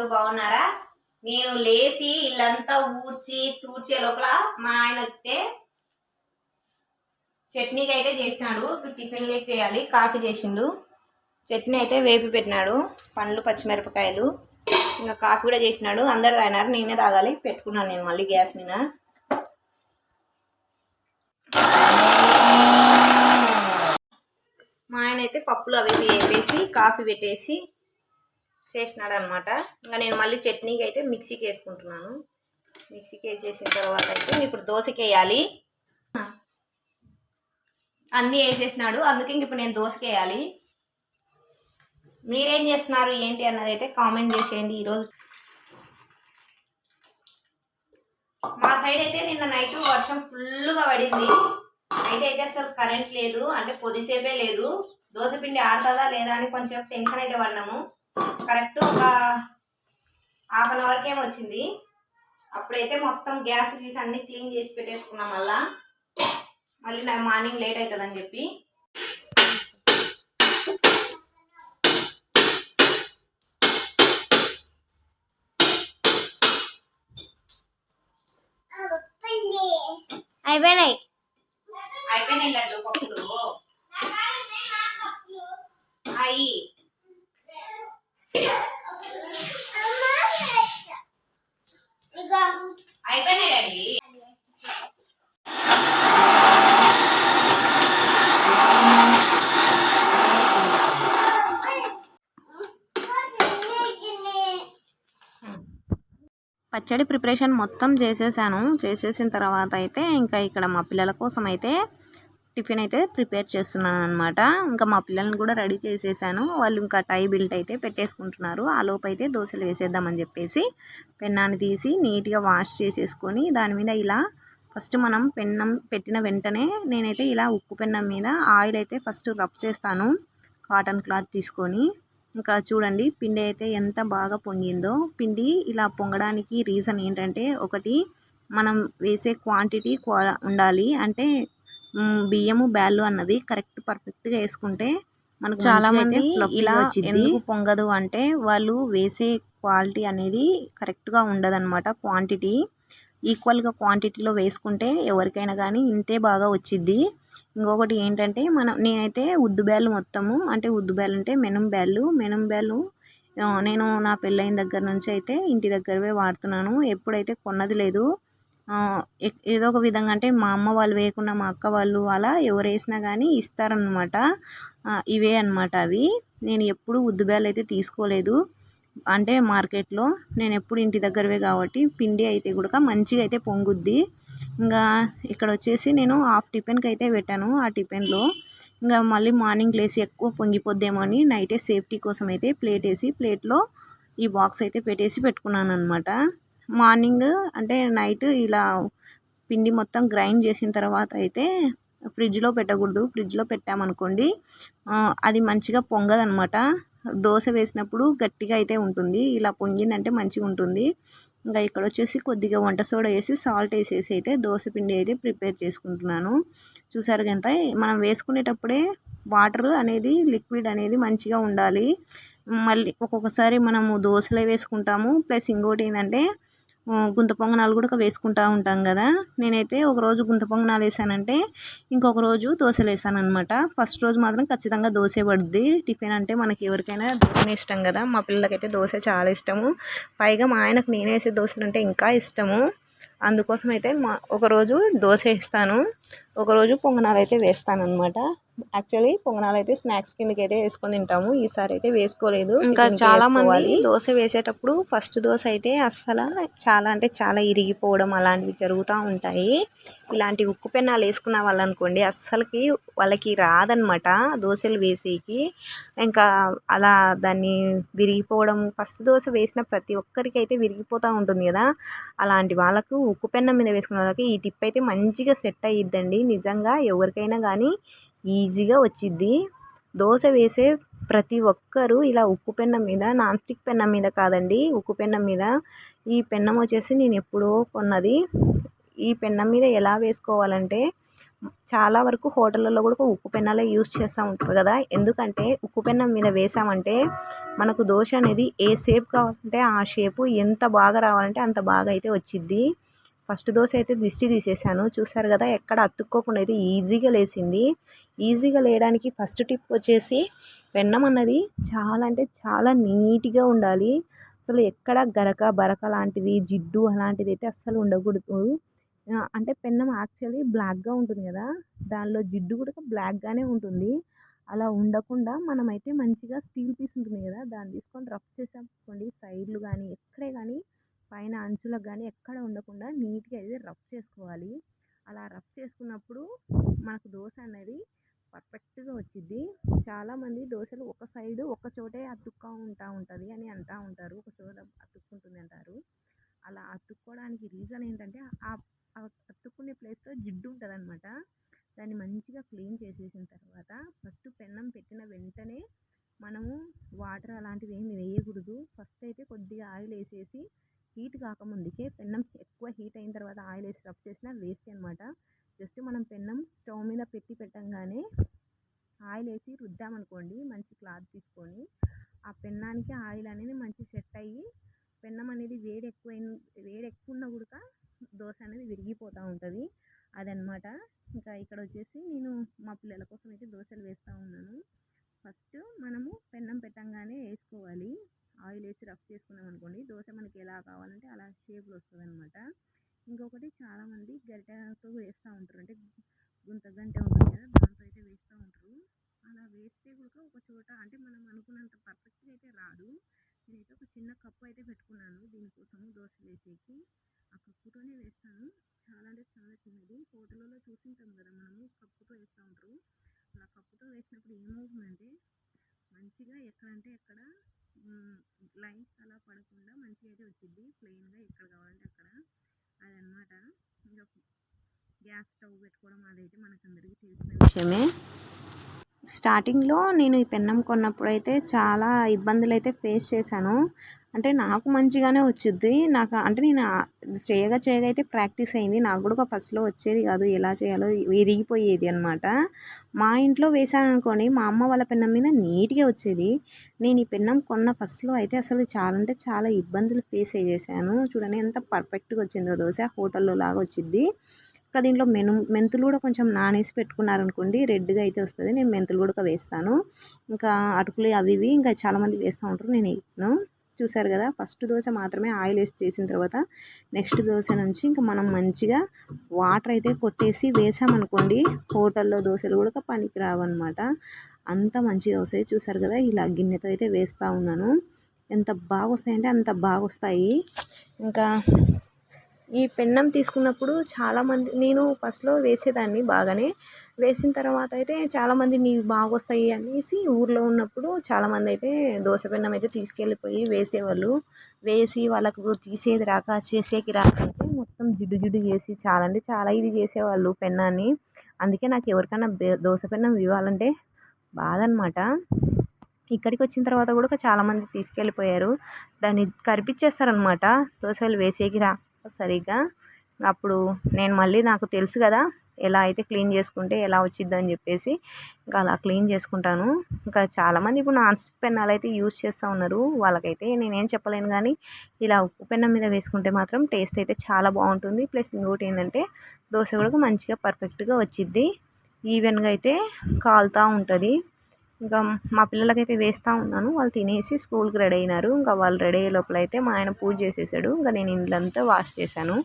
అందరూ బాగున్నారా? నేను లేచి ఇల్లంతా తూడ్చే లోపల మా ఆయన వస్తే చట్నీకి అయితే చేసినాడు. టిఫిన్ లేట్ చేయాలి. కాఫీ చేసిండు. చట్నీ అయితే వేపి పెట్టినాడు. పండ్లు పచ్చిమిరపకాయలు ఇంకా కాఫీ కూడా చేసినాడు. అందరు తాగినారు, నేనే తాగాలి. పెట్టుకున్నాను నేను మళ్ళీ గ్యాస్ మీద. మా ఆయన అయితే పప్పులు అవి వేపేసి కాఫీ పెట్టేసి చేసినాడు అనమాట. ఇంకా నేను మళ్ళీ చట్నీకి అయితే మిక్సీకి వేసుకుంటున్నాను. మిక్సీకి వేసేసిన తర్వాత అయితే ఇప్పుడు దోశకి వేయాలి. అన్నీ వేసేసినాడు, అందుకే ఇప్పుడు నేను దోశకి వేయాలి. మీరేం చేస్తున్నారు ఏంటి అన్నది అయితే కామెంట్ చేసేయండి. ఈరోజు మా సైడ్ అయితే నిన్న నైట్ వర్షం ఫుల్గా పడింది. నైట్ అయితే అసలు కరెంట్ లేదు, అంటే కొద్దిసేపే లేదు. దోశ పిండి ఆడుతుందా లేదా అని కొంచెం టెన్షన్ అయితే పడినాము. కరెక్ట్ ఒక ½ అన్ అవర్కి ఏమో వచ్చింది. అప్పుడైతే మొత్తం గ్యాస్ గీస్ అన్ని క్లీన్ చేసి పెట్టేసుకున్నాం. మళ్ళీ మార్నింగ్ లేట్ అవుతుందని చెప్పి అయిపోయినాయి లడ్డు పప్పులు అయి అయిపోయినాయి డాడీ. పచ్చడి ప్రిపరేషన్ మొత్తం చేసేసాను. చేసేసిన తర్వాత అయితే ఇంకా ఇక్కడ మా పిల్లల కోసం అయితే టిఫిన్ అయితే ప్రిపేర్ చేస్తున్నాను అనమాట. ఇంకా మా పిల్లల్ని కూడా రెడీ చేసేసాను. వాళ్ళు ఇంకా టై బిల్ట్ అయితే పెట్టేసుకుంటున్నారు. ఆ లోపు అయితే దోశలు వేసేద్దామని చెప్పేసి పెన్నాన్ని తీసి నీట్గా వాష్ చేసేసుకొని దాని మీద ఇలా ఫస్ట్ మనం పెన్నం పెట్టిన వెంటనే నేనైతే ఇలా ఉక్కు పెన్నం మీద ఆయిల్ అయితే ఫస్ట్ రబ్ చేస్తాను. కాటన్ క్లాత్ తీసుకొని ఇంకా చూడండి పిండి అయితే ఎంత బాగా పొంగిందో. పిండి ఇలా పొంగడానికి రీజన్ ఏంటంటే, ఒకటి మనం వేసే క్వాంటిటీ ఉండాలి. అంటే బియ్యము బ్యాళ్ళు అన్నది కరెక్ట్ పర్ఫెక్ట్గా వేసుకుంటే మనకు చాలా మంది ఇలా ఎందుకు పొంగదు అంటే వాళ్ళు వేసే క్వాలిటీ అనేది కరెక్ట్గా ఉండదన్నమాట. క్వాంటిటీ ఈక్వల్గా క్వాంటిటీలో వేసుకుంటే ఎవరికైనా కానీ ఇంతే బాగా వచ్చిద్ది. ఇంకొకటి ఏంటంటే నేనైతే ఉద్దు బ్యాళ్ళు మొత్తము, అంటే ఉద్దు బ్యాళ్ళు అంటే మెనం బ్యాళ్ళు నేను నా పెళ్ళైన దగ్గర నుంచి అయితే ఇంటి దగ్గరవే వాడుతున్నాను. ఎప్పుడైతే కొన్నది లేదు. ఏదో ఒక విధంగా అంటే మా అమ్మ వాళ్ళు వేయకుండా మా అక్క వాళ్ళు అలా ఎవరు వేసినా కానీ ఇస్తారనమాట. ఇవే అనమాట అవి. నేను ఎప్పుడు ఉద్దు బ్యాళ్ళు అయితే తీసుకోలేదు అంటే మార్కెట్లో. నేను ఎప్పుడు ఇంటి దగ్గరవే కాబట్టి పిండి అయితే కూడా మంచిగా అయితే పొంగుద్ది. ఇంకా ఇక్కడ వచ్చేసి నేను హాఫ్ టిఫిన్కి అయితే పెట్టాను. ఆ టిఫిన్లో ఇంకా మళ్ళీ మార్నింగ్ లేసి ఎక్కువ పొంగిపోద్దేమో అని నైటే సేఫ్టీ కోసం అయితే ప్లేట్లో ఈ బాక్స్ అయితే పెట్టుకున్నాను అనమాట. మార్నింగ్ అంటే నైట్ ఇలా పిండి మొత్తం గ్రైండ్ చేసిన తర్వాత అయితే ఫ్రిడ్జ్లో పెట్టకూడదు. ఫ్రిడ్జ్లో పెట్టామనుకోండి అది మంచిగా పొంగదనమాట. దోశ వేసినప్పుడు గట్టిగా అయితే ఉంటుంది. ఇలా పొంగిందంటే మంచిగా ఉంటుంది. ఇంకా ఇక్కడ వచ్చేసి కొద్దిగా వంట సోడా వేసి సాల్ట్ వేసేసి అయితే దోశ పిండి అయితే ప్రిపేర్ చేసుకుంటున్నాను. చూసారు ఎంత మనం వేసుకునేటప్పుడే వాటర్ అనేది లిక్విడ్ అనేది మంచిగా ఉండాలి. మళ్ళీ ఒక్కొక్కసారి మనము దోశలే వేసుకుంటాము. ప్లస్ ఇంకోటి ఏంటంటే గుంత పొంగనాలు కూడా వేసుకుంటూ ఉంటాం కదా. నేనైతే ఒకరోజు గుంత పొంగనాలు వేసానంటే ఇంకొక రోజు దోశలు వేసాను అనమాట. ఫస్ట్ రోజు మాత్రం ఖచ్చితంగా దోశ పడుద్ది. టిఫిన్ అంటే మనకి ఎవరికైనా దోశ ఇష్టం కదా. మా పిల్లలకైతే దోశ చాలా ఇష్టము. పైగా మా ఆయనకు నేను వేసే దోశలు అంటే ఇంకా ఇష్టము. అందుకోసం అయితే ఒకరోజు దోశ వేస్తాను, ఒకరోజు పొంగనాలు అయితే వేస్తాను అనమాట. యాక్చువల్లీ పొంగనాలు అయితే స్నాక్స్ కిందకి అయితే వేసుకొని తింటాము. ఈసారి అయితే వేసుకోలేదు. ఇంకా చాలా మంది దోశ వేసేటప్పుడు ఫస్ట్ దోశ అయితే అస్సలు చాలా అంటే చాలా ఇరిగిపోవడం అలాంటివి జరుగుతూ ఉంటాయి. ఇలాంటి ఉక్కు పెన్నాలు వేసుకున్న వాళ్ళు అనుకోండి అస్సలకి వాళ్ళకి రాదనమాట దోశలు వేసేకి. ఇంకా అలా దాన్ని విరిగిపోవడం, ఫస్ట్ దోశ వేసిన ప్రతి ఒక్కరికి అయితే విరిగిపోతూ ఉంటుంది కదా. అలాంటి వాళ్ళకు ఉక్కు పెన్నం మీద వేసుకున్న వాళ్ళకి ఈ టిప్ అయితే మంచిగా సెట్ అయ్యిద్దండి. నిజంగా ఎవరికైనా కానీ ఈజీగా వచ్చిద్ది. దోశ వేసే ప్రతి ఒక్కరూ ఇలా ఉక్కు పెన్నం మీద, నాన్ స్టిక్ పెన్నం మీద కాదండి, ఉక్కు పెన్నం మీద. ఈ పెన్నం వచ్చేసి నేను ఎప్పుడో కొన్నది. ఈ పెన్నం మీద ఎలా వేసుకోవాలంటే చాలా వరకు హోటళ్ళలో కూడా ఉక్కు పెన్నాలే యూజ్ చేస్తూ ఉంటారు కదా. ఎందుకంటే ఉక్కు పెన్నం మీద వేసామంటే మనకు దోశ అనేది ఏ షేప్ కావాలంటే ఆ షేపు ఎంత బాగా రావాలంటే అంత బాగా అయితే వచ్చిద్ది. ఫస్ట్ దోశ అయితే దిష్టి తీసేసాను. చూసారు కదా ఎక్కడ అతుక్కోకుండా అయితే ఈజీగా లేసింది. ఈజీగా లేయడానికి ఫస్ట్ టిప్ వచ్చేసి పెన్నం అన్నది చాలా అంటే చాలా నీట్గా ఉండాలి. అసలు ఎక్కడ గరక బరక లాంటిది జిడ్డు అలాంటిది అయితే అస్సలు ఉండకూడదు. అంటే పెన్నం యాక్చువల్లీ బ్లాక్గా ఉంటుంది కదా, దానిలో జిడ్డు కూడా బ్లాక్గానే ఉంటుంది. అలా ఉండకుండా మనమైతే మంచిగా స్టీల్ పీస్ ఉంటుంది కదా, దాన్ని తీసుకొని రఫ్ చేసామనుకోండి సైడ్లు కానీ ఎక్కడే కానీ పైన అంచులకు కానీ ఎక్కడ ఉండకుండా నీట్గా అయితే రఫ్ చేసుకోవాలి. అలా రఫ్ చేసుకున్నప్పుడు మనకు దోశ అనేది పర్ఫెక్ట్గా వచ్చిద్ది. చాలామంది దోశలు ఒక సైడు ఒక చోటే ఉంటుంది అని అంటూ ఉంటారు, ఒక చోట అతుక్కుంటుంది అంటారు. అలా అతుక్కోవడానికి రీజన్ ఏంటంటే ఆ అతుక్కునే ప్లేస్లో జిడ్డు ఉంటుంది అనమాట. దాన్ని మంచిగా క్లీన్ చేసేసిన తర్వాత ఫస్ట్ పెన్నం పెట్టిన వెంటనే మనము వాటర్ అలాంటివి ఏమి వేయకూడదు. ఫస్ట్ అయితే కొద్దిగా ఆయిల్ వేసేసి హీట్ కాకముందుకే పెన్నం ఎక్కువ హీట్ అయిన తర్వాత ఆయిల్ వేసి రఫ్ చేసినా వేస్ట్ అనమాట. జస్ట్ మనం పెన్నం స్టవ్ మీద పెట్టంగానే ఆయిల్ వేసి రుద్దామనుకోండి, మంచి క్లాత్ తీసుకొని ఆ పెన్నానికి ఆయిల్ అనేది మంచి సెట్ అయ్యి పెన్నం అనేది వేడి ఎక్కువ ఉన్న కూడా దోశ అనేది విరిగిపోతూ ఉంటుంది. అదనమాట. ఇంకా ఇక్కడ వచ్చేసి నేను మా పిల్లల కోసం అయితే దోశలు వేస్తూ ఉన్నాను. ఫస్ట్ మనము పెన్నం పెట్టంగానే వేసుకోవాలి. ఆయిల్ వేసి రఫ్ చేసుకున్నాం అనుకోండి దోశ మనకి ఎలా కావాలంటే అలా షేప్లో వస్తుంది అనమాట. ఇంకొకటి చాలామంది గరిటెతో వేస్తూ ఉంటారు, అంటే గంటె ఉంటుంది కదా దాంతో అయితే వేస్తూ ఉంటారు. అలా వేస్తే కూడా ఒక చోట అంటే మనం అనుకున్నంత పర్ఫెక్ట్గా అయితే రాదు. నేనైతే ఒక చిన్న కప్పు అయితే పెట్టుకున్నాను దీనికోసము దోశలు వేసేకి. ఆ కప్పుతోనే వేస్తాను. చాలా అంటే చాలా చిన్నది. హోటల్లో చూసింటాం కదా మనము కప్పుతో వేస్తూ ఉంటారు. అలా కప్పుతో వేసినప్పుడు ఏమవుతుందంటే మంచిగా ఎక్కడంటే ఎక్కడ లైన్స్ అలా పడకుండా మంచిగా అయితే వచ్చింది. ప్లెయిన్గా ఎక్కడ కావాలంటే అక్కడ. అదనమాట. ఇంకా గ్యాస్ స్టవ్ పెట్టుకోవడం అదైతే మనకందరికీ తెలిసిన విషయమే. స్టార్టింగ్లో నేను ఈ పెన్నం కొన్నప్పుడు అయితే చాలా ఇబ్బందులు అయితే ఫేస్ చేశాను. అంటే నాకు మంచిగానే వచ్చిద్ది. నాకు అంటే నేను చేయగా అయితే ప్రాక్టీస్ అయింది. నాకు కూడా ఫస్ట్లో వచ్చేది కాదు, ఎలా చేయాలో విరిగిపోయేది అనమాట. మా ఇంట్లో వేసాను అనుకోండి, మా అమ్మ వాళ్ళ పెన్నం మీద నీట్గా వచ్చేది. నేను ఈ పెన్నం కొన్న ఫస్ట్లో అయితే అసలు చాలా అంటే చాలా ఇబ్బందులు ఫేస్ చేశాను. చూడండి ఎంత పర్ఫెక్ట్గా వచ్చిందో దోశ, హోటల్లో లాగా వచ్చింది. ఇంకా దీంట్లో మెంతులు కూడా కొంచెం నానేసి పెట్టుకున్నారనుకోండి రెడ్గా అయితే వస్తుంది. నేను మెంతులు కూడా వేస్తాను. ఇంకా అటుకులు అవి ఇవి ఇంకా చాలామంది వేస్తూ ఉంటారు, నేను వేయను. చూసారు కదా ఫస్ట్ దోశ మాత్రమే ఆయిల్ వేసి చేసిన తర్వాత నెక్స్ట్ దోశ నుంచి ఇంకా మనం మంచిగా వాటర్ అయితే కొట్టేసి వేసామనుకోండి హోటల్లో దోశలు కూడా పనికి రావన్నమాట. అంత మంచిగా వస్తాయి. చూసారు కదా ఇలా గిన్నెతో అయితే వేస్తూ ఉన్నాను. ఎంత బాగా వస్తాయంటే అంత బాగా వస్తాయి. ఇంకా ఈ పెన్నం తీసుకున్నప్పుడు చాలామంది నేను ఫస్ట్లో వేసేదాన్ని బాగానే, వేసిన తర్వాత అయితే చాలామంది నీవు బాగా వస్తాయి అనేసి ఊర్లో ఉన్నప్పుడు చాలామంది అయితే దోశ పెన్నం అయితే తీసుకెళ్ళిపోయి వేసేవాళ్ళు. వేసి వాళ్ళకు తీసేది రాక చేసేకి రాక అయితే మొత్తం జిడ్డు జిడ్డు చేసి చాలా అంటే చాలా ఇది చేసేవాళ్ళు పెన్నాన్ని. అందుకే నాకు ఎవరికైనా దోశ పెన్నం ఇవ్వాలంటే బాధ అనమాట. ఇక్కడికి వచ్చిన తర్వాత కూడా చాలామంది తీసుకెళ్ళిపోయారు. దాన్ని కరిపించేస్తారనమాట దోశలు వేసేకి రా సరిగ్గా. అప్పుడు నేను మళ్ళీ నాకు తెలుసు కదా ఎలా అయితే క్లీన్ చేసుకుంటే ఎలా వచ్చిద్ది అని చెప్పేసి ఇంకా అలా క్లీన్ చేసుకుంటాను. ఇంకా చాలామంది ఇప్పుడు నాన్ స్టిక్ పెన్నాలు అయితే యూజ్ చేస్తూ ఉన్నారు. వాళ్ళకైతే నేనేం చెప్పలేను, కానీ ఇలా ఉప్పు పెన్నం మీద వేసుకుంటే మాత్రం టేస్ట్ అయితే చాలా బాగుంటుంది. ప్లస్ ఇంకోటి ఏంటంటే దోశ కూడా మంచిగా పర్ఫెక్ట్గా వచ్చిద్ది, ఈవెన్గా అయితే కాలుతూ ఉంటుంది. ఇంకా మా పిల్లలకైతే వేస్తూ ఉన్నాను. వాళ్ళు తినేసి స్కూల్కి రెడీ అయినారు. ఇంకా వాళ్ళు రెడీ అయ్యే లోపల అయితే మా ఆయన పూజ చేసేసాడు. ఇంకా నేను ఇల్లంతా వాష్ చేశాను.